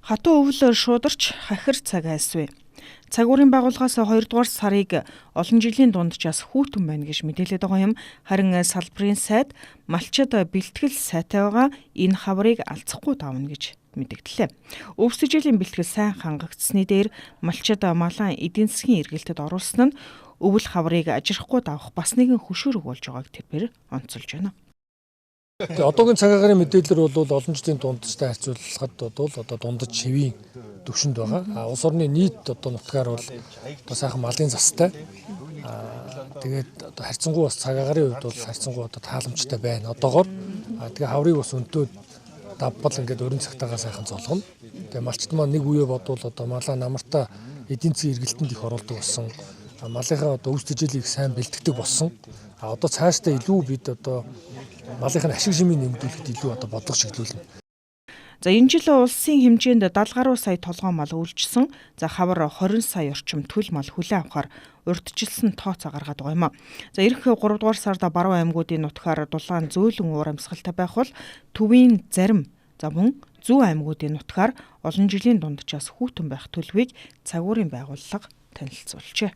Хатуу өвөл шуударч хахир цаг айсвэ. Цагуурын байгууллагаас 2 дугаар сарыг олон жилийн дунджаас хүүтэн байна гэж мэдээлээд байгаа юм. Харин салбарын сайд малчид бэлтгэл сайтай байгаа энэ хаврыг алцахгүй давна гэж мэдгдлээ. Өвсөж жилийн бэлтгэл сайн хангагдсны дээр малчид малан эдийн засгийн эргэлтэд оруулсан нь өвөл хаврыг ажирахгүй давах бас нэгэн хөшөөрөг болж байгааг тэрээр онцолж байна. Одоогийн цаг агаарын мэдээлэл бол олон жилийн дундчтай харьцуулахад бол одоо дундаж шивийн төвшөнд байгаа. Улс орны нийт одоо нутгаар бол одоо сайхан малын застай. Тэгээд одоо харьцангуй бас цаг агаарын хувьд бол харьцангуй одоо тааламжтай байна. Одоогоор тэгээ хаврыг бас өнтөө давбал ингээд өрн цагтаагаа сайхан золгоно. Тэгээ малчт маань нэг үе бодвол одоо малаа намартаа эдийн засгийн эргэлтэнд их оруулдаг болсон. Малынхаа одоо өвс тэжээлийг сайн бэлтгэдэг болсон. Одоо цаашдаа илүү бид одоо малынхаа ашиг шимийг нэмэгдүүлэхэд илүү одоо бодлого чиглүүлнэ. За энэ жил улсын хэмжээнд 70 гаруй сая толгой мал үйлчсэн. За хавар 20 сая орчим төл мал хүлээн авахар урьдчилсан тооцоо гаргаад байгаа юм а. За ирэх 3 дугаар сард Баруун аймагуудын нутгаар дулаан зөөлөн уур амьсгалтай байх бол төвийн зарим за мөн зүүн аймагуудын нутгаар олон жилийн дунджаас хүүтэн байх төлөвийг цагуурын байгууллага танилцуулжээ.